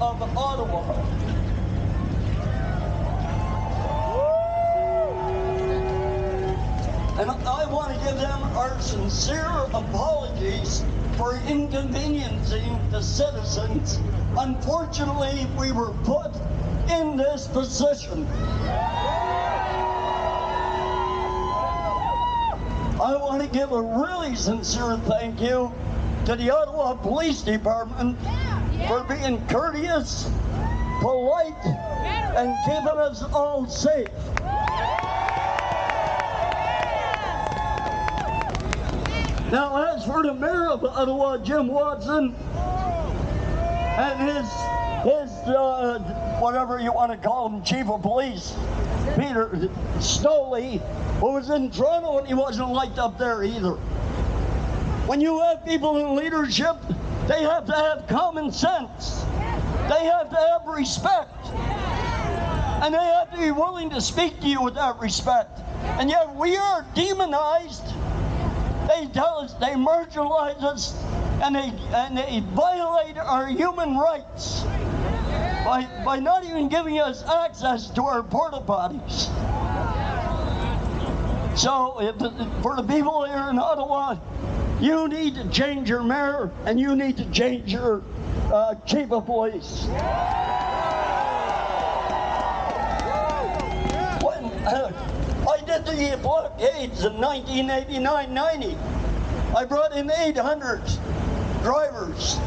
of Ottawa. And I want to give them our sincere apologies for inconveniencing the citizens. Unfortunately, we were put in this position. I want to give a really sincere thank you to the Ottawa Police Department for being courteous, polite, and keeping us all safe. Now, as for the mayor of Ottawa, Jim Watson, and his whatever you want to call him, chief of police, Peter Snowley, who was in Toronto and he wasn't liked up there either. When you have people in leadership, they have to have common sense. They have to have respect. And they have to be willing to speak to you with that respect. And yet we are demonized. They tell us, they marginalize us, and they violate our human rights by not even giving us access to our porta potties. So for the people here in Ottawa, you need to change your mayor, and you need to change your chief of police. When I did the blockades in 1989-90, I brought in 800 drivers.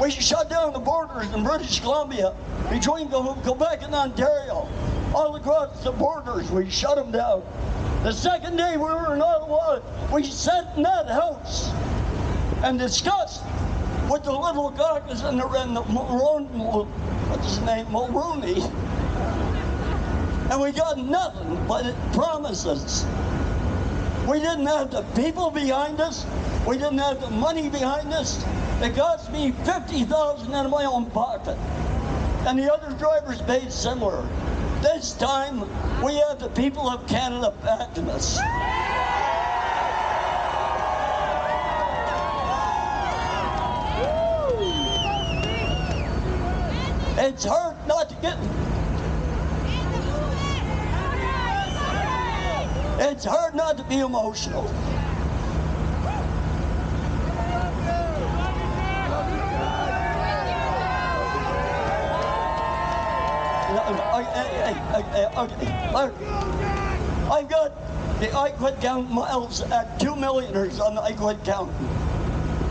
We shut down the borders in British Columbia between Quebec and Ontario. All across the borders, we shut them down. The second day we were in Ottawa, we sat in that house and discussed with the Liberal caucus and the what's his name, Mulroney. And we got nothing but promises. We didn't have the people behind us. We didn't have the money behind us. It cost me $50,000 out of my own pocket. And the other drivers paid similar. This time, we have the people of Canada backing us. It's hard not to get... It's hard not to be emotional. I've got the I Quit Count miles at 2 millioners on the I Quit Count.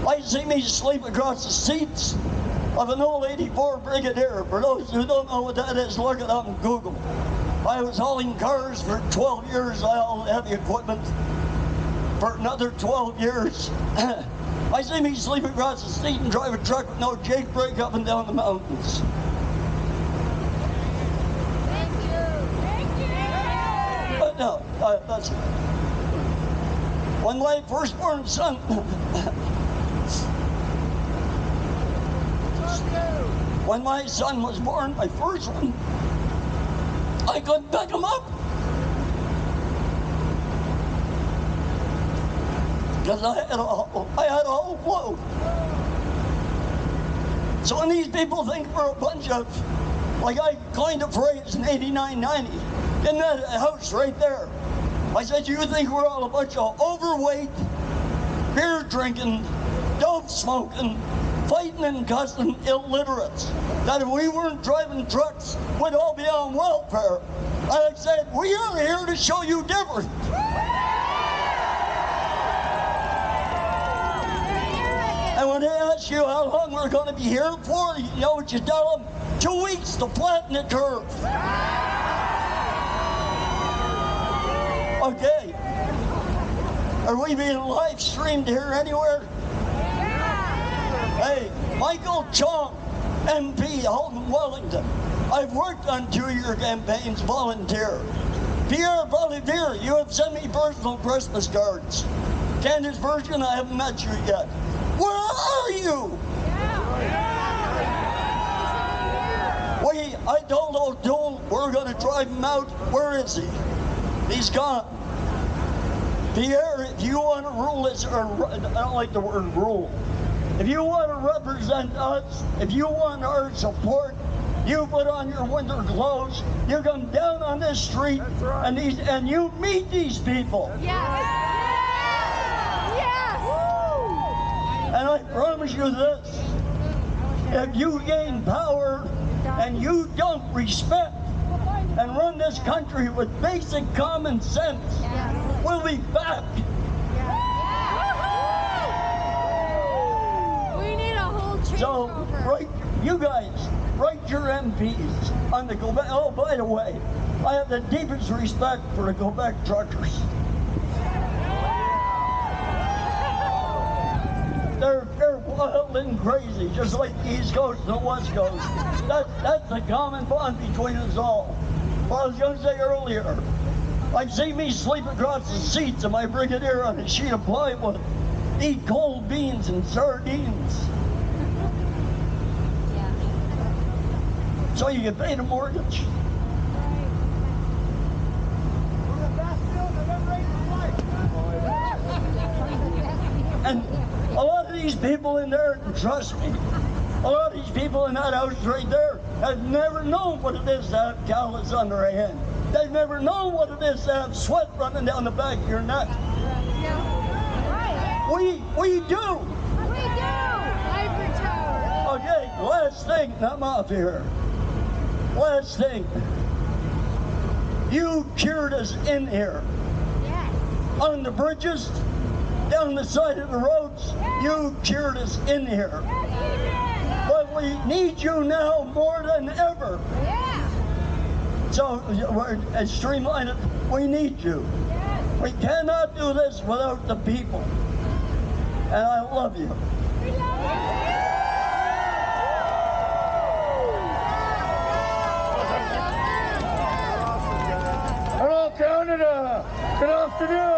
I see me sleep across the seats of an old 84 Brigadier. For those who don't know what that is, look it up on Google. I was hauling cars for 12 years. I hauled heavy equipment for another 12 years. I see me sleep across the seat and drive a truck with no jake brake up and down the mountains. No, that's when my firstborn son. When my son was born, my first one, I couldn't pick him up because I had a whole load. So when these people think we're a bunch of, like I coined a phrase in 89-90. In that house right there, I said, you think we're all a bunch of overweight, beer drinking, dope smoking, fighting and cussing illiterates, that if we weren't driving trucks, we'd all be on welfare. And I said, we are here to show you different. And when they ask you how long we're going to be here for, you know what you tell them? 2 weeks to flatten the curve. Okay. Are we being live streamed here anywhere? Hey, Michael Chong, MP, Holden Wellington. I've worked on 2-year campaigns, volunteer. Pierre Bolivier, you have sent me personal Christmas cards. Candace Virgin, I haven't met you yet. Where are you? I told O'Toole we're going to drive him out. Where is he? He's gone. Pierre, if you want to rule this, or I don't like the word rule. If you want to represent us, if you want our support, You put on your winter clothes. You come down on this street, right. and you meet these people. Yes. Yes. And I promise you this: if you gain power and you don't respect and run this country with basic common sense, we'll be back. We need a whole So, changeover. you guys, write your MPs on the Quebec. Oh, by the way, I have the deepest respect for the Quebec truckers. They're wild and crazy, just like the East Coast and the West Coast. That's the common bond between us all. Well, I was going to say earlier, I've seen me sleep across the seats of my Brigadier on a sheet of plywood, eat cold beans and sardines. So you can pay the mortgage. And a lot of these people in there, trust me, a lot of these people in that house right there have never known what it is to have callus on their hand. They've never known what it is to have sweat running down the back of your neck. We do. Okay, last thing, and I'm off here. Last thing. You cured us in here. On the bridges, down the side of the roads, you cured us in here. But we need you now more than ever. So we're streamlined. We need you. We cannot do this without the people. And I love you. Hello, Canada. Good afternoon.